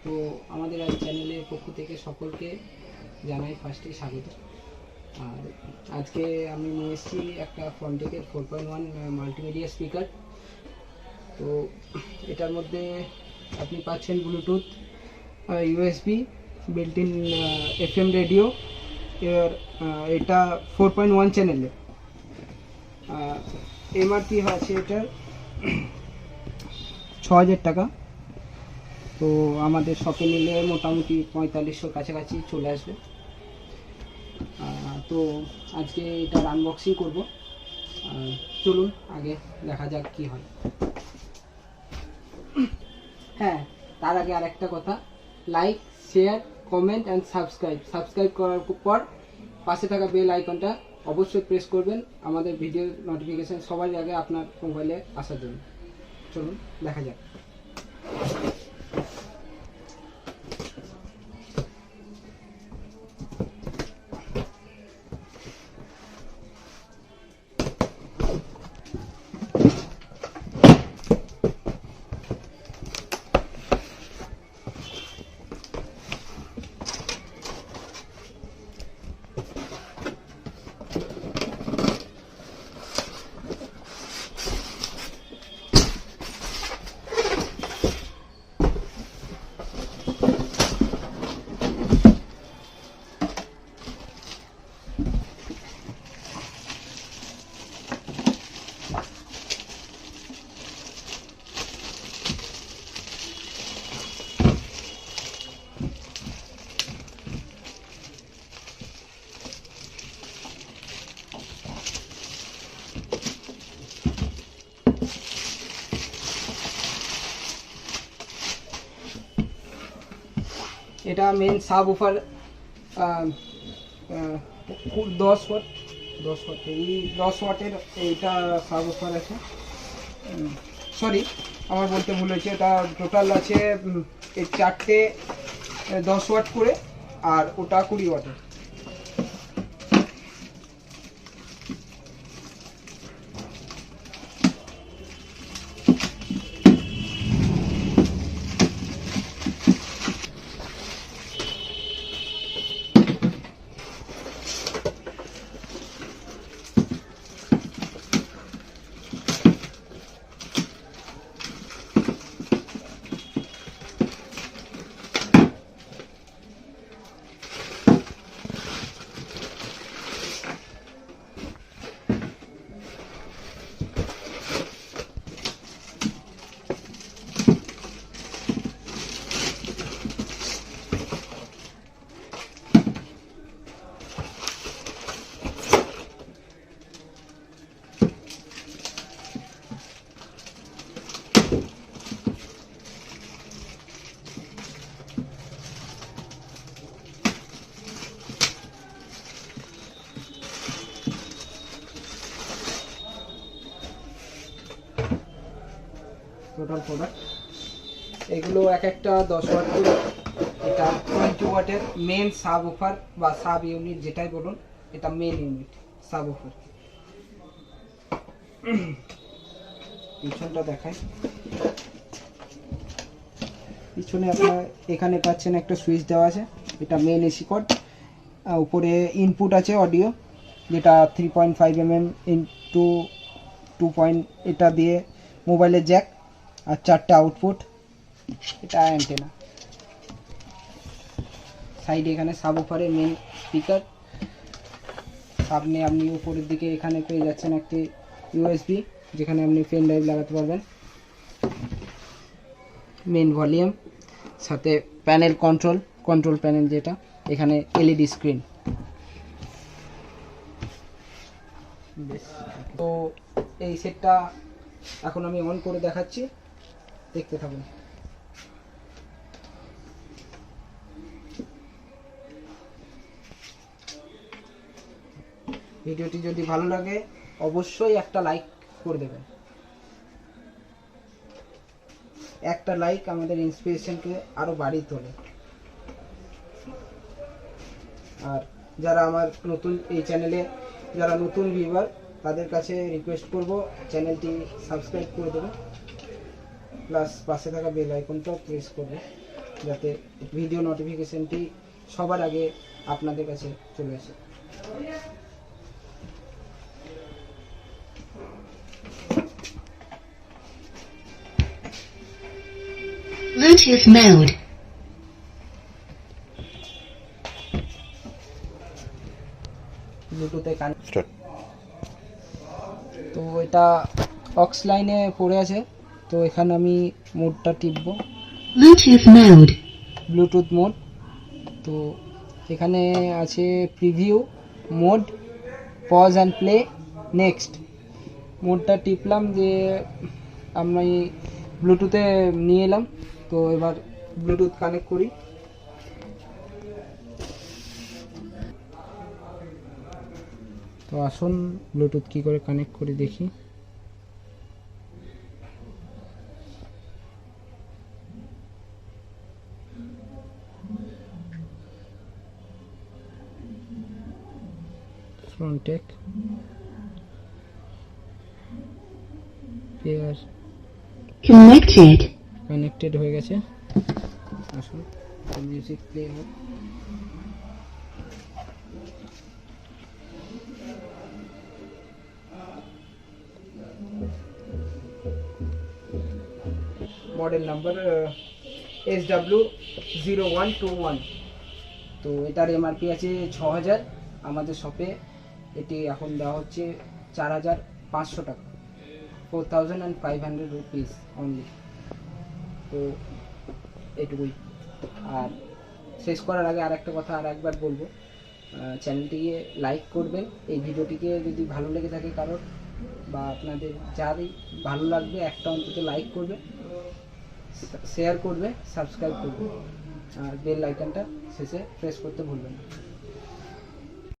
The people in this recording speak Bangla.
তো আমাদের এই চ্যানেলের পক্ষ থেকে সকলকে জানাই ফার্স্টে স্বাগত। আর আজকে আমি নিয়ে এসেছি একটা ফ্রন্টেকের 4.1 মাল্টিমিডিয়া স্পিকার। তো এটার মধ্যে আপনি পাচ্ছেন Bluetooth, USB, built in FM radio. এর এটা 4.1 চ্যানেলে এমআরপি আছে এটার 6000 টাকা। তো আমাদের শপে নিলে মোটামুটি 4500 কাছাকাছি চলে আসবে। তো আজকে এটার আনবক্সিং করব। চলুন আগে দেখা যাক কি হয়। হ্যাঁ, তার আগে আরেকটা কথা, like, share, comment and subscribe করার পর পাশে থাকা বেল আইকনটা অবশ্যই প্রেস করবেন আমাদের ভিডিওর নোটিফিকেশান সবার আগে আপনার মোবাইলে আসার জন্য। চলুন দেখা যাক। এটা মেন সাব উফার 10 ওয়াট এই 10 ওয়াটের এইটা সাব উফার আছে। সরি, আমার বলতে ভুল হয়েছে। এটা টোটাল আছে এই 4টে 10 ওয়াট করে, আর ওটা 20 ওয়াটের। টোটাল প্রোডাক্ট এগুলো এক একটা 10 ওয়াট করে। এটা 20 ওয়াটের মেন সাব উফার বা সাব ইউনিট যেটাই বলুন, এটা মেন ইউনিট সাব উফার। পিছনটা দেখাই। পিছনে আপনার এখানে পাচ্ছেন একটা সুইচ দেওয়া আছে, এটা মেন এসি কর্ড। উপরে ইনপুট আছে অডিও, যেটা 3.5 mm ইন্টু 2. এটা দিয়ে মোবাইলের জ্যাক, আর 4টে আউটপুট। এটা অ্যান্টেনা। সাইডে এখানে সাবউফারের মেন স্পিকার। সামনে আপনি উপরের দিকে এখানে পেয়ে যাচ্ছেন একটি ইউএসবি, যেখানে আপনি পেন ড্রাইভ লাগাতে পারবেন। মেন ভলিউম, সাথে প্যানেল কন্ট্রোল প্যানেল, যেটা এখানে এলইডি স্ক্রিন। তো এই সেটটা এখন আমি অন করে দেখাচ্ছি, দেখতে থাকুন। ভিডিওটি যদি ভালো লাগে অবশ্যই একটা লাইক করে দেবেন। একটা লাইক আমাদের ইন্সপিরেশনকে আরো বাড়িয়ে তোলে। আর যারা আমার নতুন এই চ্যানেলে যারা নতুন ভিউয়ার, তাদের কাছে রিকোয়েস্ট করব চ্যানেলটি সাবস্ক্রাইব করে দেবে, প্লাস পাশে থাকা বেল আইকনটাও প্রেস করবে। যাতে ভিডিও নোটিফিকেশনটি সবার আগে আপনাদের কাছে চলে আসে। Bluetooth mode. ব্লুটুথে কানেক্ট। তো এটা অক্স লাইনে পড়ে আছে, তো এখানে আমি মোডটা টিপব, Bluetooth mode. Bluetooth mode. তো এখানে আছে preview mode, pause and play, next. মোডটা টিপলাম, যে আমি ব্লুটুথে নিয়ে এলাম। তো এবার ব্লুটুথ কানেক্ট করি। তো আসুন ব্লুটুথ কি করে কানেক্ট করি দেখি। Frontech পেয়ার কানেক্টেড হয়ে গেছে। আসুন মিউজিক প্লে হোক। Model number SW0121। তো এটার এমআরপি আছে 6000। আমাদের শপে এটি এখন দেওয়া হচ্ছে 4500 টাকা, 4500 রুপিস অনলি। তো এটুকুই। আর শেষ করার আগে আর একটা কথা আর একবার বলবো, চ্যানেলটিকে লাইক করবেন। এই ভিডিওটিকে যদি ভালো লেগে থাকে কারোর, বা আপনাদের যারই ভালো লাগবে, একটা অন্তত লাইক করবে, শেয়ার করবে, সাবস্ক্রাইব করবে, আর বেল আইকনটা শেষে প্রেস করতে ভুলবেন না।